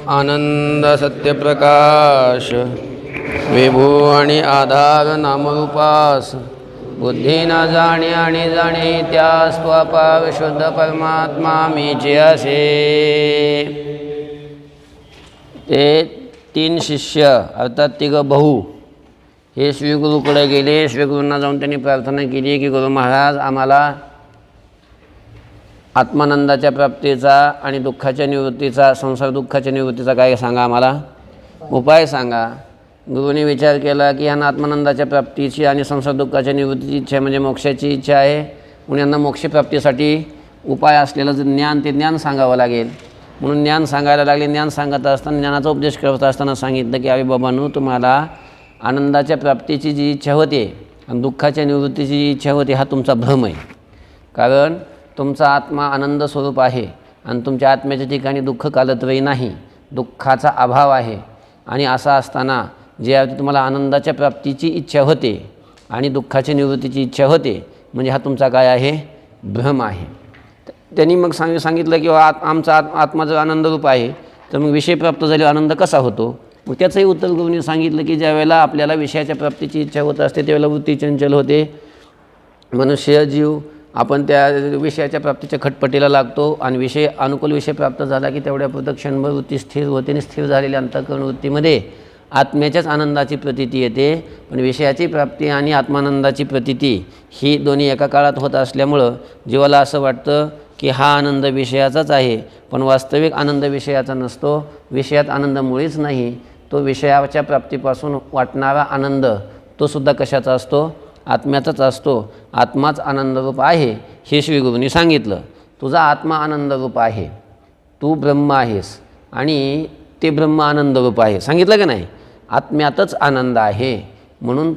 आनंद सत्यप्रकाश विभू आणि आधार नामरूपास बुद्धी न जाणे आणि जाणे त्या स्वपार शुद्ध परमात्मा मीचे असे। ते तीन शिष्य अर्थात तिघं भाऊ हे श्रीगुरूकडे गेले। श्रीगुरूंना जाऊन त्यांनी प्रार्थना केली की गुरु महाराज आम्हाला आत्मानंदाच्या प्राप्तीचा आणि दुःखाच्या निवृत्तीचा संसार दुःखाच्या निवृत्तीचा काय सांगा, आम्हाला उपाय सांगा। गुरुने विचार केला की ह्यांना आत्मानंदाच्या प्राप्तीची आणि संसार दुःखाच्या निवृत्तीची इच्छा म्हणजे मोक्षाची इच्छा आहे, म्हणून यांना मोक्षप्राप्तीसाठी उपाय असलेलं जे ज्ञान ते ज्ञान सांगावं लागेल। म्हणून ज्ञान सांगायला लागले। ज्ञान सांगत असताना ज्ञानाचा उपदेश करत असताना सांगितलं की अरे बाबांनो, तुम्हाला आनंदाच्या प्राप्तीची जी इच्छा होते आणि दुःखाच्या निवृत्तीची जी इच्छा होते हा तुमचा भ्रम आहे। कारण तुमचा आत्मा आनंद स्वरूप आहे आणि तुमच्या आत्म्याच्या ठिकाणी दुःख कालत्रयी नाही, दुःखाचा अभाव आहे। आणि असं असताना जे तुम्हाला आनंदाच्या प्राप्तीची इच्छा होते आणि दुःखाच्या निवृत्तीची इच्छा होते म्हणजे हा तुमचा काय आहे, भ्रम आहे। त्यांनी मग सांगितलं की आमचा आत्मा जर आनंदरूप आहे तर मग विषय प्राप्त झाल्यावर आनंद कसा होतो। मग त्याचंही उत्तर गुरूंनी सांगितलं की ज्यावेळेला आपल्याला विषयाच्या प्राप्तीची इच्छा होत असते त्यावेळेला वृत्ती चंचल होते, मनुष्य जीव आपण त्या विषयाच्या प्राप्तीच्या खटपटीला लागतो आणि विषय अनुकूल विषय प्राप्त झाला की तेवढ्यापुरतं क्षणभर वृत्ती स्थिर होते आणि स्थिर झालेल्या अंतःकरण वृत्तीमध्ये आत्म्याच्याच आनंदाची प्रतीती येते। पण विषयाची प्राप्ती आणि आत्मानंदाची प्रतीती ही दोन्ही एका काळात होत असल्यामुळं जीवाला असं वाटतं की हा आनंद विषयाचाच आहे, पण वास्तविक आनंद विषयाचा नसतो। विषयात आनंद मुळीच नाही, तो विषयाच्या प्राप्तीपासून वाटणारा आनंद तो सुद्धा कशाचा असतो, आत्म्याचाच असतो। आत्माच आनंदरूप आहे हे श्रीगुरूंनी सांगितलं। तुझा आत्मा आनंदरूप आहे, तू ब्रह्म आहेस आणि ते ब्रह्म आनंदरूप आहे, सांगितलं की नाही। आत्म्यातच आनंद आहे म्हणून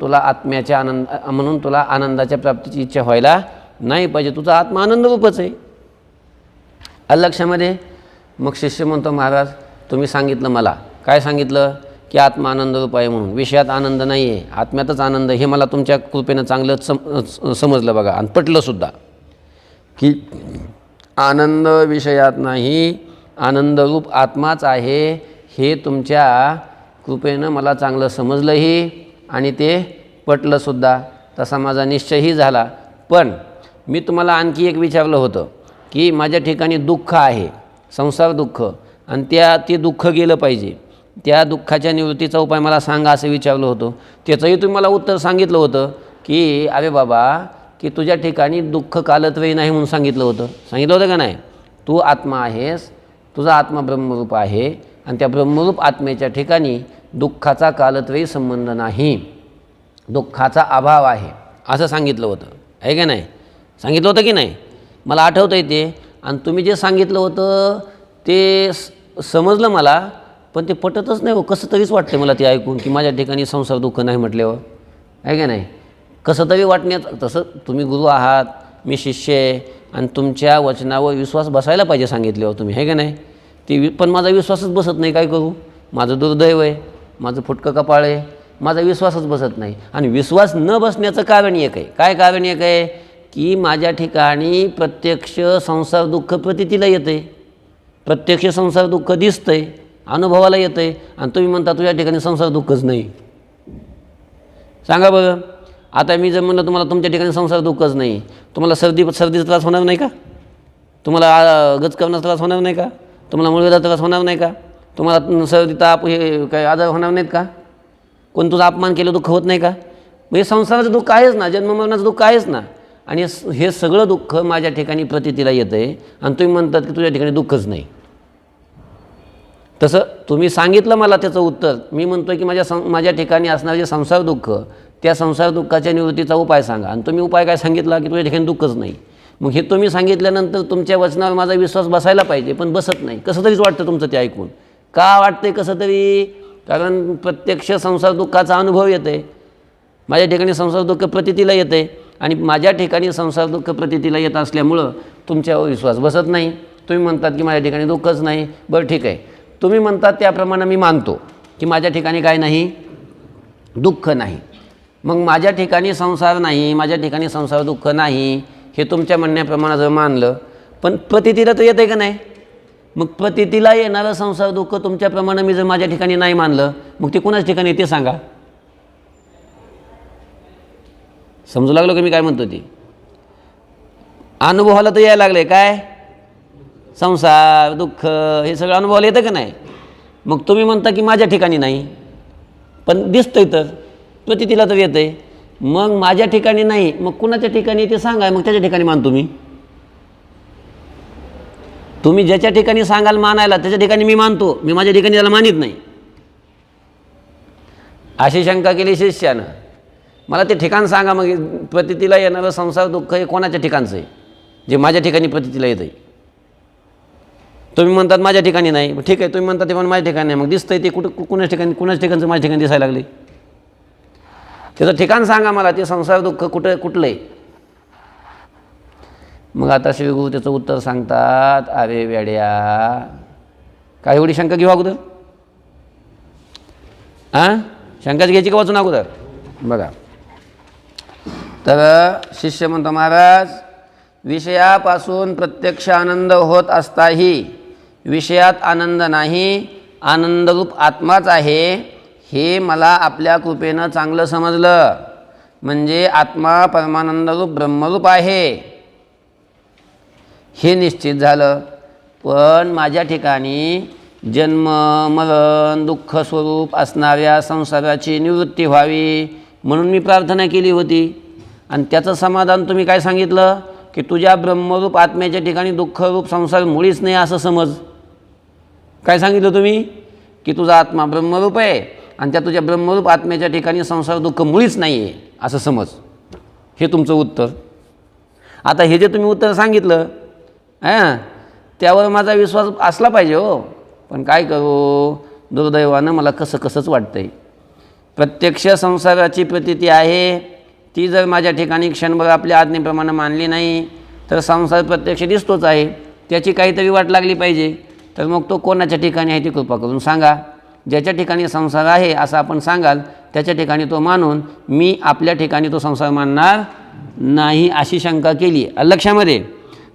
तुला आनंदाच्या प्राप्तीची इच्छा व्हायला नाही पाहिजे। तुझा आत्मा आनंदरूपच आहे, आलं लक्षामध्ये। मग शिष्य म्हणतो महाराज तुम्ही सांगितलं मला, काय सांगितलं की आत्मा आनंदरूप आहे म्हणून, विषयात आनंद नाही आहे, आत्म्यातच आनंद, हे मला तुमच्या कृपेनं चांगलं समजलं बघा आणि पटलंसुद्धा की आनंद विषयात नाही, आनंदरूप आत्माच आहे हे तुमच्या कृपेनं मला चांगलं समजलंही आणि ते पटलंसुद्धा, तसा माझा निश्चयही झाला। पण मी तुम्हाला आणखी एक विचारलं होतं की माझ्या ठिकाणी दुःख आहे, संसार दुःख, आणि ते दुःख गेलं पाहिजे, त्या दुःखाच्या निवृत्तीचा उपाय मला सांगा असं विचारलं होतं। त्याचंही तुम्ही मला उत्तर सांगितलं होतं की अरे बाबा की तुझ्या ठिकाणी दुःख कालत्रयी नाही म्हणून सांगितलं होतं का नाही। तू आत्मा आहेस, तुझा आत्मा ब्रह्मरूप आहे आणि त्या ब्रह्मरूप आत्मेच्या ठिकाणी दुःखाचा कालत्रयी संबंध नाही, दुःखाचा अभाव आहे असं सांगितलं होतं, आहे का नाही, सांगितलं होतं की नाही। मला आठवतं आहे ते, आणि तुम्ही जे सांगितलं होतं ते समजलं मला, पण ते पटतच नाही हो, कसं तरीच वाटतं मला ते ऐकून की माझ्या ठिकाणी संसार दुःख नाही म्हटल्यावर, आहे का नाही। कसं तरी वाटण्यात, तसं तुम्ही गुरु आहात, मी शिष्य आहे आणि तुमच्या वचनावर विश्वास बसायला पाहिजे सांगितल्यावर तुम्ही, आहे का नाही। पण माझा विश्वासच बसत नाही, काय करू, माझं दुर्दैव आहे, माझं फुटकं कपाळ आहे, माझा विश्वासच बसत नाही। आणि विश्वास न बसण्याचं कारण एक आहे, काय कारण एक आहे की माझ्या ठिकाणी प्रत्यक्ष संसार दुःख प्रतीतीला येते, प्रत्यक्ष संसार दुःख दिसतंय, अनुभवाला येतं आहे, आणि तुम्ही म्हणता तुझ्या ठिकाणी संसार दुःखच नाही। सांगा बरं, आता मी जर म्हणलं तुम्हाला तुमच्या ठिकाणी संसार दुःखच नाही, तुम्हाला सर्दीचा त्रास होणार नाही का, तुम्हाला गचकवण्याचा त्रास होणार नाही का, तुम्हाला मुळव्याधाचा त्रास होणार नाही का, तुम्हाला सर्दी ताप हे काही आजार होणार नाहीत का, कोण तुझा अपमान केलं दुःख होत नाही का। म्हणजे संसाराचं दुःख आहेच ना, जन्ममरणाचं दुःख आहेच ना, आणि हे सगळं दुःख माझ्या ठिकाणी प्रतीतीला येतं आहे आणि तुम्ही म्हणतात की तुझ्या ठिकाणी दुःखच नाही। तसं तुम्ही सांगितलं मला त्याचं उत्तर, मी म्हणतो की माझ्या ठिकाणी असणारे जे संसार दुःख, त्या संसार दुःखाच्या निवृत्तीचा उपाय सांगा, आणि तुम्ही उपाय काय सांगितला की तुझ्या ठिकाणी दुःखच नाही। मग हे तुम्ही सांगितल्यानंतर तुमच्या वचनावर माझा विश्वास बसायला पाहिजे, पण बसत नाही, कसं तरीच वाटतं तुमचं ते ऐकून। का वाटतंय कसं तरी, कारण प्रत्यक्ष संसार दुःखाचा अनुभव येते, माझ्या ठिकाणी संसार दुःख प्रतीतीला येते, आणि माझ्या ठिकाणी संसार दुःख प्रतीतीला येत असल्यामुळं तुमच्यावर विश्वास बसत नाही। तुम्ही म्हणतात की माझ्या ठिकाणी दुःखच नाही, बरं ठीक आहे, तुम्ही म्हणतात त्याप्रमाणे मी मानतो की माझ्या ठिकाणी काय नाही, दुःख नाही। मग माझ्या ठिकाणी संसार नाही, माझ्या ठिकाणी संसार दुःख नाही हे तुमच्या म्हणण्याप्रमाणे जर मानलं, पण प्रतीतीला तर येते का नाही, मग प्रतीतीला येणारं संसार दुःख तुमच्याप्रमाणे मी जर माझ्या ठिकाणी नाही मानलं, मग ते कोणाच ठिकाणी ते सांगा. समजू लागलो की मी काय म्हणतो ते? अनुभवाला तर यायला लागले काय, संसार दुःख हे सगळं अनुभवाला येतं का नाही? मग तुम्ही म्हणता की माझ्या ठिकाणी नाही, पण दिसतंय तर प्रतीतीला तर येतं आहे. मग माझ्या ठिकाणी नाही, मग कुणाच्या ठिकाणी ते सांगा, मग त्याच्या ठिकाणी मानतो मी. तुम्ही ज्याच्या ठिकाणी सांगाल मानायला त्याच्या ठिकाणी मी मानतो, मी माझ्या ठिकाणी त्याला मानित नाही. अशी शंका केली शिष्यानं. मला ते ठिकाण सांगा, मग प्रतीतीला येणारं संसार दुःख हे कोणाच्या ठिकाणचं आहे जे माझ्या ठिकाणी प्रतीतीला येतं आहे? तुम्ही म्हणतात माझ्या ठिकाणी नाही, ठीक आहे, तुम्ही म्हणतात ते पण माझ्या ठिकाणी नाही, मग दिसतंय ते कुणाच्या ठिकाणचं माझ्या ठिकाणी दिसायला लागले. त्याचं ठिकाण सांगा मला, ते संसार दुःख कुठलं आहे? मग आता श्रीगुरु त्याचं उत्तर सांगतात, अरे वेड्या, काय एवढी शंका घेऊ अगोदर? शंकाच घ्यायची का वाचून अगोदर? बघा, तर शिष्य म्हणतो, महाराज, विषयापासून प्रत्यक्ष आनंद होत असताही विषयात आनंद नाही, आनंदरूप आत्माच आहे हे मला आपल्या कृपेनं चांगलं समजलं. म्हणजे आत्मा परमानंदरूप ब्रह्मरूप आहे हे निश्चित झालं. पण माझ्या ठिकाणी जन्म मरण दुःख स्वरूप असणाऱ्या संसाराची निवृत्ती व्हावी म्हणून मी प्रार्थना केली होती. आणि त्याचं समाधान तुम्ही काय सांगितलं की तुझ्या ब्रह्मरूप आत्म्याच्या ठिकाणी दुःखरूप संसार मुळीच नाही असं समज. काय सांगितलं तुम्ही? की तुझा आत्मा ब्रह्मरूप आहे आणि त्या तुझ्या ब्रह्मरूप आत्म्याच्या ठिकाणी संसार दुःख मुळीच नाही आहे असं समज. हे तुमचं उत्तर. आता हे जे तुम्ही उत्तर सांगितलं त्यावर माझा विश्वास असला पाहिजे हो, पण काय करू, दुर्दैवानं मला कसंच वाटतंय. प्रत्यक्ष संसाराची प्रतीती आहे ती जर माझ्या ठिकाणी क्षणभर आपल्या आज्ञेप्रमाणे मानली नाही तर संसार प्रत्यक्ष दिसतोच आहे, त्याची काहीतरी वाट लागली पाहिजे. तर मग तो कोणाच्या ठिकाणी आहे ती कृपा करून सांगा. ज्याच्या ठिकाणी संसार आहे असं आपण सांगाल त्याच्या ठिकाणी तो मानून मी आपल्या ठिकाणी तो संसार मानणार नाही अशी शंका केली लक्षामध्ये.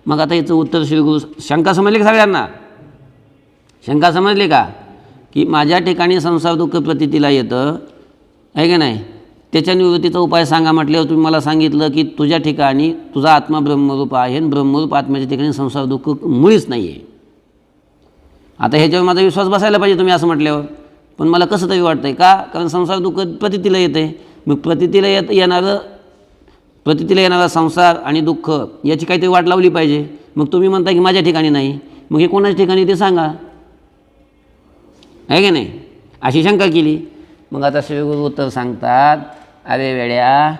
मग आता याचं उत्तर श्रीगुरु, शंका समजली का सगळ्यांना? शंका समजली का? की माझ्या ठिकाणी संसार दुःख प्रतीतीला येतं आहे का नाही, त्याच्या निवृत्तीचा उपाय सांगा म्हटल्यावर तुम्ही मला सांगितलं की तुझ्या ठिकाणी तुझा आत्मा ब्रह्मरूप आहे आणि ब्रह्मरूप आत्म्याच्या ठिकाणी संसार दुःख मुळीच नाही आहे. आता ह्याच्यावर माझा विश्वास बसायला पाहिजे तुम्ही असं म्हटल्यावर, पण मला कसं तरी वाटतं आहे का, कारण संसार दुःख प्रतीतीला येतं आहे. मग प्रतीतीला येणारा संसार आणि दुःख याची काहीतरी वाट लावली पाहिजे. मग तुम्ही म्हणता की माझ्या ठिकाणी नाही, मग हे कोणाच्या ठिकाणी ते सांगा, आहे की नाही? अशी शंका केली. मग आता श्रीगुरु उत्तर सांगतात, अरे वेड्या,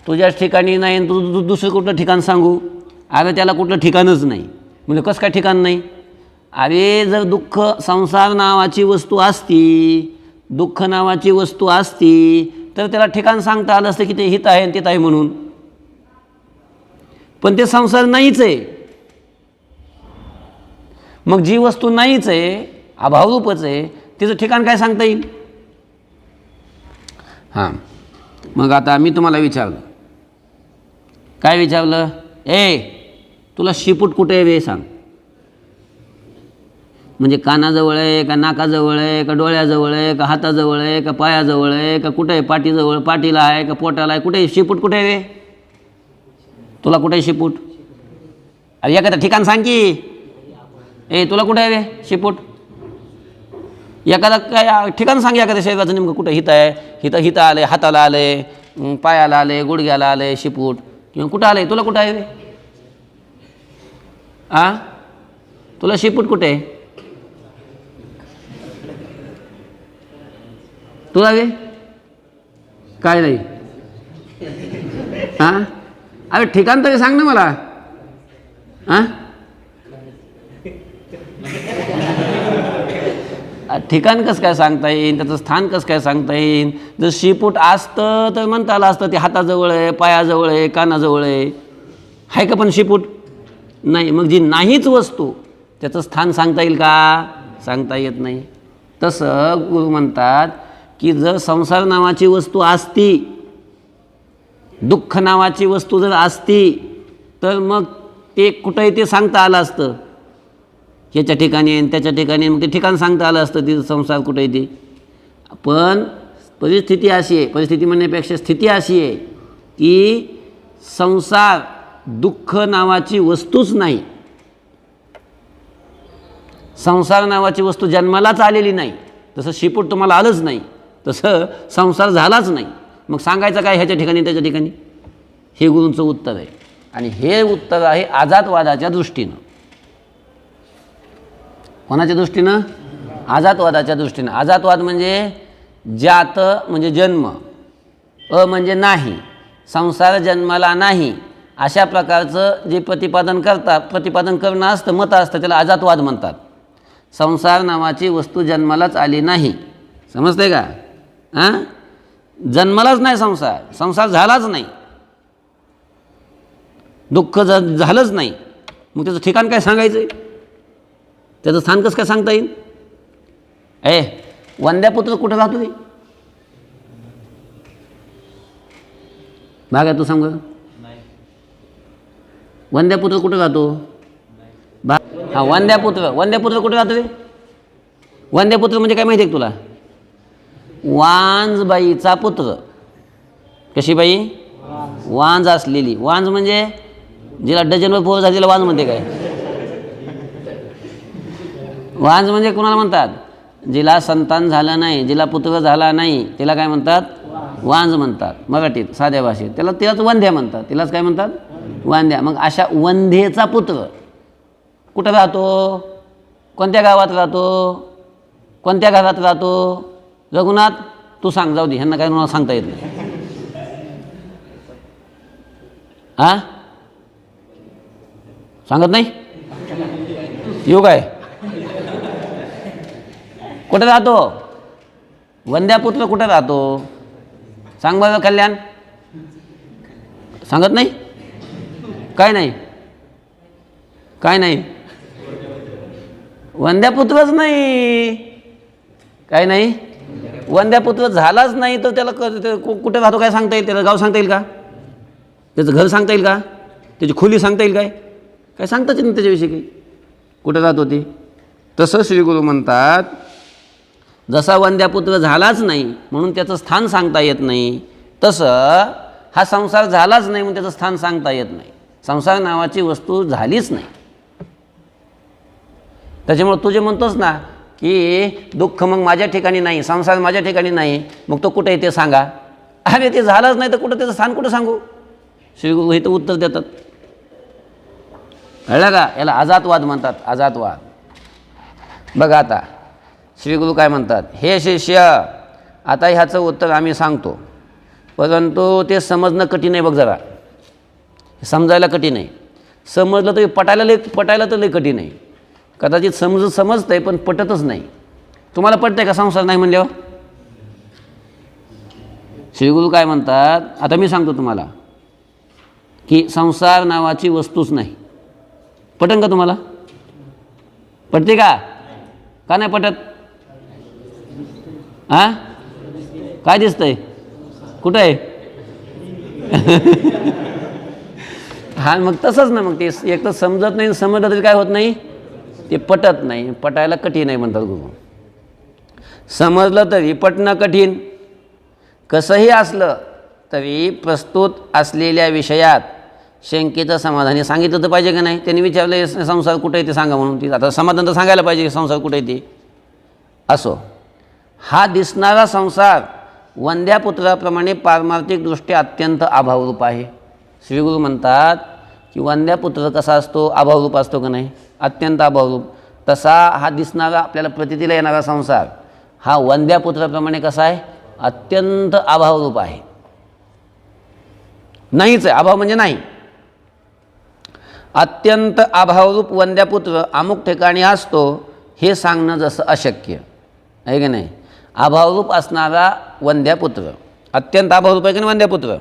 तुझ्याच ठिकाणी नाही आणि तू दुसरं कुठलं ठिकाण सांगू? अरे त्याला कुठलं ठिकाणच नाही. म्हणजे कसं काय ठिकाण नाही? अरे जर दुःख संसार नावाची वस्तू असती, दुःख नावाची वस्तू असती तर त्याला ठिकाण सांगता आलं असतं की ते हित आहे आणि तिथं आहे म्हणून. पण ते संसार नाहीच आहे. मग जी वस्तू नाहीच आहे, अभावरूपच आहे, तिचं ठिकाण काय सांगता येईल? हां, मग आता मी तुम्हाला विचारलं, काय विचारलं? तुला शिपूट कुठे आहे वे सांग. म्हणजे कानाजवळ आहे का नाकाजवळ आहे का डोळ्याजवळ आहे का हाताजवळ आहे का पायाजवळ आहे का कुठे आहे? पाठीजवळ, पाठीला आहे का पोटाला आहे? कुठे आहे शिपूट? कुठे आहे वे? तुला कुठे आहे शिपूट? अरे एखादं ठिकाण सांग की. तुला कुठे आहे वे शिपूट? एखादा काय ठिकाण सांग एखाद्या शरीराचं नेमकं कुठं हित आहे. हितं आलं आहे, हाताला आलं आहे, पायाला आलं आहे, गुडघ्याला आलं आहे शिपूट, किंवा कुठं आलं आहे? तुला कुठं आहे वे? तुला शिपूट कुठे आहे? तुला वे काय नाही? अरे ठिकाण तरी सांग ना मला. ठिकाण कसं काय सांगता येईल, त्याचं स्थान कसं काय सांगता येईल? जर शिपूट असतं तर म्हणता आलं असतं ते हाताजवळ आहे, पायाजवळ आहे, कानाजवळ आहे का? पण शिपूट नाही. मग जी नाहीच वस्तू त्याचं स्थान सांगता येईल का? सांगता येत नाही. तसं गुरु म्हणतात की जर संसार नावाची वस्तू असती, दुःख नावाची वस्तू जर असती तर मग ते कुठंही ते सांगता आलं असतं. ह्याच्या ठिकाणी आहे त्याच्या ठिकाणी, मग ते ठिकाण सांगता आलं असतं तिथं संसार कुठे आहे ते. पण परिस्थिती अशी आहे, परिस्थिती म्हणण्यापेक्षा स्थिती अशी आहे की संसार दुःख नावाची वस्तूच नाही. संसार नावाची वस्तू जन्मालाच आलेली नाही. तसं शिपूट तुम्हाला आलंच नाही, तसं संसार झालाच नाही. मग सांगायचं काय ह्याच्या ठिकाणी त्याच्या ठिकाणी? हे गुरूंचं उत्तर आहे. आणि हे उत्तर आहे आजातवादाच्या दृष्टीनं. कोणाच्या दृष्टीनं? आजातवादाच्या दृष्टीनं. आजातवाद म्हणजे जात म्हणजे जन्म, म्हणजे नाही, संसार जन्माला नाही, अशा प्रकारचं जे प्रतिपादन करणं असतं, मत असतं, त्याला आजातवाद म्हणतात. संसार नावाची वस्तू जन्मालाच आली नाही. समजते का? हां, जन्मालाच नाही संसार, संसार झालाच नाही, दुःख झालंच नाही. मग त्याचं ठिकाण काय सांगायचं आहे? त्याचं स्थान कसं काय सांगता येईल? वंद्यापुत्र कुठं राहतो रे? भाग आहे तू सांग. वंद्यापुत्र कुठं राहतो? हां, वंद्यापुत्र कुठे राहतो रे? वंद्यापुत्र म्हणजे काय माहिती आहे का तुला? वांजबाईचा पुत्र. कशी बाई? वांज असलेली. वांज म्हणजे जिला डझनवर पोरं झाली तिला वांज म्हणते काय? वांज म्हणजे कोणाला म्हणतात? जिला संतान झालं नाही, जिला पुत्र झाला नाही, तिला काय म्हणतात? वांज म्हणतात मराठीत, साध्या भाषेत. तिलाच वंध्या म्हणतात. तिलाच काय म्हणतात? वंध्या. मग अशा वंध्येचा पुत्र कुठं राहतो? कोणत्या गावात राहतो? कोणत्या घरात राहतो? रघुनाथ तू सांग. जाऊ दे, ह्यांना काय मला सांगता येत नाही. हां, सांगत नाही? येऊ काय? कुठे राहतो? वंद्यापुत्र कुठे राहतो? सांग बघा कल्याण. सांगत नाही? काय नाही? काय नाही? वंद्यापुत्रच नाही. काय नाही? वंद्यापुत्र झालाच नाही, तर त्याला कुठे राहतो काय सांगता येईल? त्याला गाव सांगता येईल का? त्याचं घर सांगता येईल का? त्याची खोली सांगता येईल काय? काय सांगताच नाही त्याच्याविषयी काही. कुठे राहतो ते? तसं श्री गुरु म्हणतात, जसा वंद्यापुत्र झालाच नाही म्हणून त्याचं स्थान सांगता येत नाही, तसं हा संसार झालाच नाही म्हणून त्याचं स्थान सांगता येत नाही. संसार नावाची वस्तू झालीच नाही. त्याच्यामुळे तू जे म्हणतोस ना की दुःख मग माझ्या ठिकाणी नाही, संसार माझ्या ठिकाणी नाही, मग तो कुठे आहे ते सांगा. अरे ते झालंच नाही तर कुठं त्याचं स्थान कुठं सांगू? श्री गुरु हे तर उत्तर देतात. कळलं का? याला आजातवाद म्हणतात. आजातवाद. बघा आता श्री गुरु काय म्हणतात? हे शिष्य, आता ह्याचं उत्तर आम्ही सांगतो, परंतु ते समजणं कठीण आहे. बघ जरा, समजायला कठीण आहे. समजलं तरी पटायला तर लई कठीण आहे. कदाचित समजतंय पण पटतच नाही. तुम्हाला पटतंय का संसार नाही म्हणल्यावर? श्री गुरु काय म्हणतात? आता मी सांगतो तुम्हाला की संसार नावाची वस्तूच नाही. पटन का तुम्हाला? पटते का? का नाही पटत? हां, काय दिसतंय? कुठं आहे? हा, मग तसंच ना. मग ते एक तर समजत नाही, समजलं तरी काय होत नाही, ते पटत नाही. पटायला कठीण आहे म्हणतात गुरु. समजलं तरी पटणं कठीण. कसंही असलं तरी प्रस्तुत असलेल्या विषयात शंकेचं समाधानी सांगितलं तर पाहिजे का नाही? त्यांनी विचारलं संसार कुठे आहे ते सांगा म्हणून. ती आता समाधान तर सांगायला पाहिजे संसार कुठे आहे ते. असो, हा दिसणारा संसार वंद्यापुत्राप्रमाणे पारमार्थिकदृष्ट्या अत्यंत अभावरूप आहे. श्रीगुरु म्हणतात की वंद्यापुत्र कसा असतो? अभावरूप असतो का नाही? अत्यंत अभावरूप. तसा हा दिसणारा आपल्याला प्रतीला येणारा संसार हा वंद्यापुत्राप्रमाणे कसा आहे? अत्यंत अभावरूप आहे. नाहीच आहे. अभाव म्हणजे नाही. अत्यंत अभावरूप वंद्यापुत्र अमुक ठिकाणी असतो हे सांगणं जसं अशक्य आहे की नाही. अभावरूप असणारा वंद्यापुत्र, अत्यंत अभावरूप आहे की नाही वंद्यापुत्र.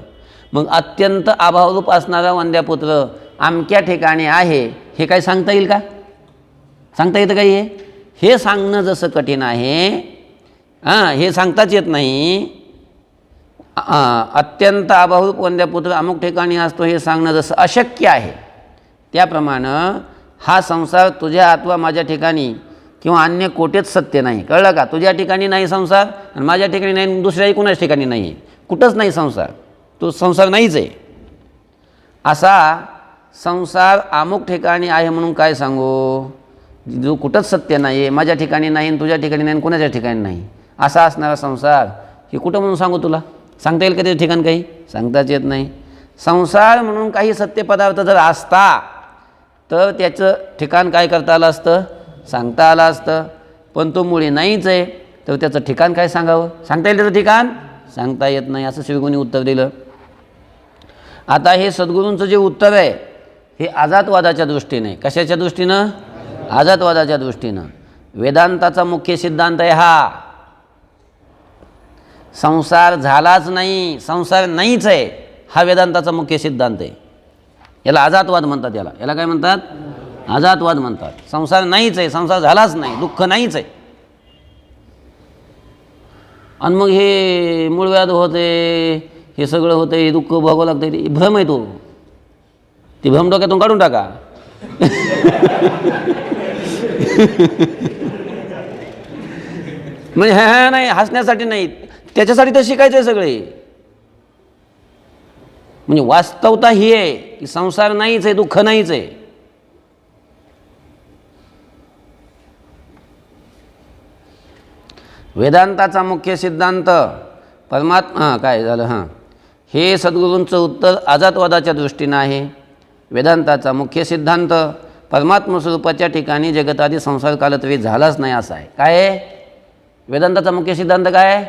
मग अत्यंत अभावरूप असणारा वंद्यापुत्र अमक्या ठिकाणी आहे हे काय सांगता येईल का? सांगता येतं काही? हे सांगणं जसं कठीण आहे, हे सांगताच येत नाही. अत्यंत अभावरूप वंद्यापुत्र अमुक ठिकाणी असतो हे सांगणं जसं अशक्य आहे, त्याप्रमाणे हा संसार तुझ्या अथवा माझ्या ठिकाणी किंवा अन्य कोठेच सत्य नाही. कळलं का? तुझ्या ठिकाणी नाही संसार आणि माझ्या ठिकाणी नाही, दुसऱ्याही कुणाच ठिकाणी नाही आहे. कुठंच नाही संसार, तो संसार नाहीच आहे. असा संसार अमुक ठिकाणी आहे म्हणून काय सांगू? जो कुठंच सत्य नाही आहे, माझ्या ठिकाणी नाही, तुझ्या ठिकाणी नाही, कुणाच्या ठिकाणी नाही, असा असणारा संसार हे कुठं म्हणून सांगू? तुला सांगता येईल का त्याच्या ठिकाण? काही सांगताच येत नाही. संसार म्हणून काही सत्य पदार्थ जर असता तर त्याचं ठिकाण काय करता आलं असतं? सांगता आलं असतं. पण तो मुळी नाहीच आहे, तर त्याचं ठिकाण काय सांगावं? सांगता येईल त्याचं ठिकाण? सांगता येत नाही. असं श्रीगुरूंनी उत्तर दिलं. आता हे सद्गुरूंचं जे उत्तर आहे हे आजातवादाच्या दृष्टीने. कशाच्या दृष्टीनं? आजातवादाच्या दृष्टीनं. वेदांताचा मुख्य सिद्धांत आहे हा, संसार झालाच नाही, संसार नाहीच आहे, हा वेदांताचा मुख्य सिद्धांत आहे. याला आजातवाद म्हणतात. याला काय म्हणतात? आजातवाद म्हणतात. संसार नाहीच आहे, संसार झालाच नाही, दुःख नाहीच आहे. आणि मग हे मूळव्याध होते, हे सगळं होतं, हे दुःख भोगावं लागतं, ते भ्रम आहे. तो ती भ्रम डोक्यातून काढून टाका. म्हणजे हा नाही, हसण्यासाठी नाही, त्याच्यासाठी तर शिकायचं आहे सगळे. म्हणजे वास्तवता ही आहे की संसार नाहीच आहे, दुःख नाहीच आहे. वेदांताचा मुख्य सिद्धांत परमात्मा काय झालं? हे सद्गुरूंचं उत्तर आजातवादाच्या दृष्टीनं आहे. वेदांताचा मुख्य सिद्धांत परमात्म स्वरूपाच्या ठिकाणी जगतादी संसार कालत्वे झालाच नाही असा आहे. काय आहे वेदांताचा मुख्य सिद्धांत? काय आहे?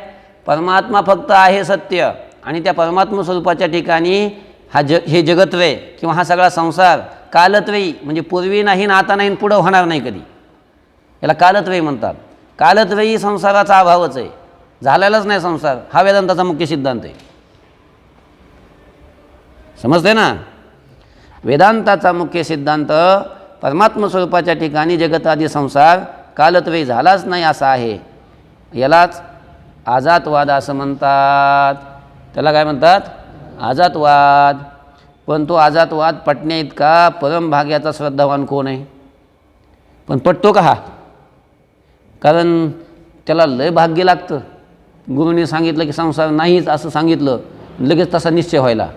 परमात्मा फक्त आहे सत्य, आणि त्या परमात्म स्वरूपाच्या ठिकाणी हे जगत्वय किंवा हा सगळा संसार कालत्वयी, म्हणजे पूर्वी नाही, आता नाही, पुढं होणार नाही कधी. याला कालत्वयी म्हणतात. कालत्वयी संसाराचा अभावच आहे, झालेलाच नाही संसार. हा वेदांताचा मुख्य सिद्धांत आहे. समजते ना? वेदांताचा मुख्य सिद्धांत परमात्म स्वरूपाच्या ठिकाणी जगतादी संसार कालत्वयी झालाच नाही असा आहे. यालाच आजातवाद असं म्हणतात. त्याला काय म्हणतात? आजातवाद. पण तो आजातवाद पटण्या इतका परमभाग्याचा श्रद्धावान कोण आहे? पण पटतो का हा? कारण त्याला लय भाग्य लागतं. गुरुने सांगितलं की संसार नाहीच असं सांगितलं, लगेच तसा निश्चय व्हायला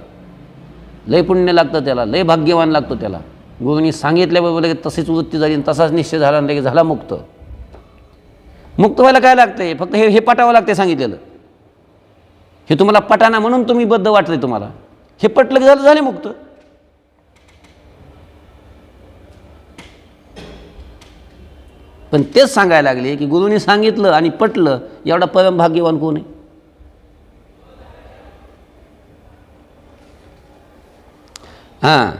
लय पुण्य लागतं त्याला, लय भाग्यवान लागतो त्याला. गुरुनी सांगितल्याबरोबर लगेच तशीच वृत्ती झाली आणि तसाच निश्चय झाला, लगेच झाला मुक्त. मुक्त व्हायला काय लागतंय? फक्त हे पटावं लागते सांगितलेलं. हे तुम्हाला पटाना म्हणून तुम्ही बद्ध वाटले, तुम्हाला हे पटलं की झालं, झाले मुक्त. पण तेच सांगायला लागले की गुरुनी सांगितलं आणि पटलं, एवढा परम भाग्यवान कोण आहे? हां.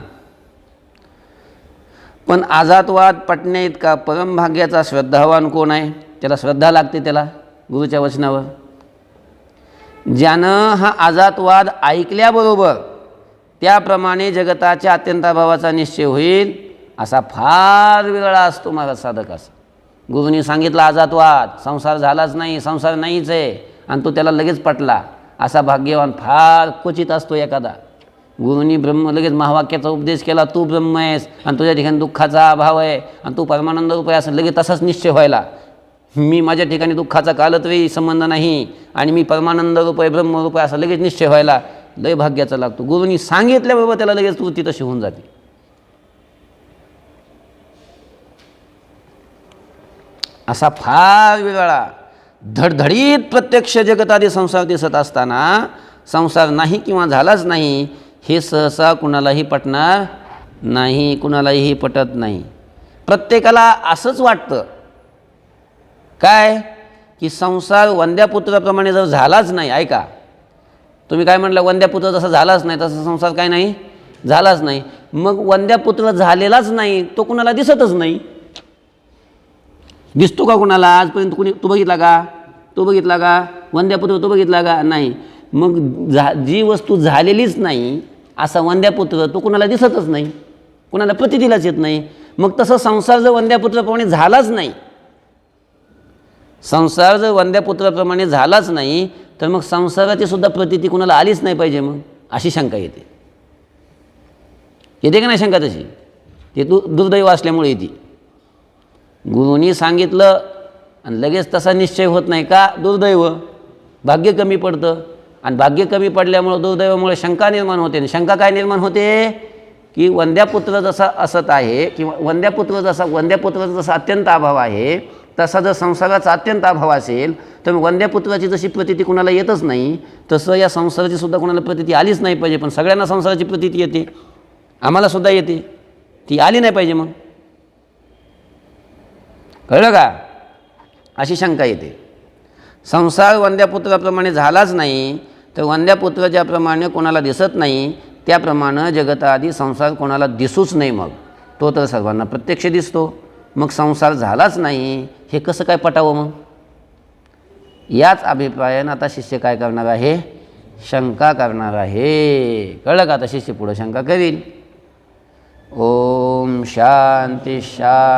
पण आजातवाद पटण्या इतका परमभाग्याचा श्रद्धावान कोण आहे? त्याला श्रद्धा लागते, त्याला गुरुच्या वचनावर. ज्यानं हा आजातवाद ऐकल्याबरोबर त्याप्रमाणे जगताच्या अत्यंताभावाचा निश्चय होईल, असा फार वेगळा असतो महाराज साधक. असा गुरुनी सांगितला आजातवाद, संसार झालाच नाही, संसार नाहीच आहे, आणि तो त्याला लगेच पटला, असा भाग्यवान फार क्वचित असतो एखादा. गुरुनी ब्रह्म लगेच महावाक्याचा उपदेश केला, तू ब्रह्म आहेस आणि तुझ्या ठिकाणी दुःखाचा अभाव आहे आणि तू परमानंद रूप आहे, असं लगेच तसाच निश्चय व्हायला. मी माझ्या ठिकाणी दुःखाचा कालत्वयी संबंध नाही आणि मी परमानंद रूप आहे, ब्रह्मरूप आहे, असं लगेच निश्चय व्हायला लय भाग्याचा लागतो. गुरुनी सांगितल्याबरोबर त्याला लगेच वृत्ती तशी होऊन जाते. असा फार वेगळा धडधडीत प्रत्यक्ष जगतादी संसार दिसत असताना संसार नाही किंवा झालाच नाही हे सहसा कुणालाही पटणार नाही, कुणालाही पटत नाही. प्रत्येकाला असंच वाटतं काय की संसार वंद्यापुत्राप्रमाणे जर झालाच नाही. ऐका, तुम्ही काय म्हटलं? वंद्यापुत्र जसा झालाच नाही तसा संसार काय नाही झालाच नाही. मग वंद्यापुत्र झालेलाच नाही तो कुणाला दिसतच नाही. दिसतो का कुणाला आजपर्यंत? कुणी तू बघितला का? तो बघितला का? वंद्यापुत्र तो बघितला का? नाही. मग जी वस्तू झालेलीच नाही असा वंद्यापुत्र तो कुणाला दिसतच नाही, कुणाला प्रतितीलाच येत नाही. मग तसं संसार जर वंद्यापुत्राप्रमाणे झालाच नाही, संसार जर वंद्यापुत्राप्रमाणे झालाच नाही, तर मग संसाराची सुद्धा प्रतिती कुणाला आलीच नाही पाहिजे. मग अशी शंका येते. येते का नाही शंका तशी? ते दुर्दैव असल्यामुळे येते. गुरुनी सांगितलं आणि लगेच तसा निश्चय होत नाही का? दुर्दैव, भाग्य कमी पडतं. आणि भाग्य कमी पडल्यामुळं दुर्दैवामुळे शंका निर्माण होते. आणि शंका काय निर्माण होते की वंद्यापुत्र जसा असत आहे किंवा वंद्यापुत्राचा जसा अत्यंत अभाव आहे, तसा जर संसाराचा अत्यंत अभाव असेल तर वंद्यापुत्राची जशी प्रतीती कुणाला येतच नाही, तसं या संसाराची सुद्धा कुणाला प्रतीती आलीच नाही पाहिजे. पण सगळ्यांना संसाराची प्रतीती येते, आम्हालासुद्धा येते, ती आली नाही पाहिजे. मग कळलं का? अशी शंका येते. संसार वंद्यापुत्राप्रमाणे झालाच नाही तर वंद्यापुत्र ज्याप्रमाणे कोणाला दिसत नाही त्याप्रमाणे जगताआधी संसार कोणाला दिसूच नाही. मग तो तर सर्वांना प्रत्यक्ष दिसतो. मग संसार झालाच नाही हे कसं काय पटावं? मग याच अभिप्रायानं आता शिष्य काय करणार आहे? शंका करणार आहे. कळलं का? आता शिष्य पुढं शंका करील. ओम शांती शांती.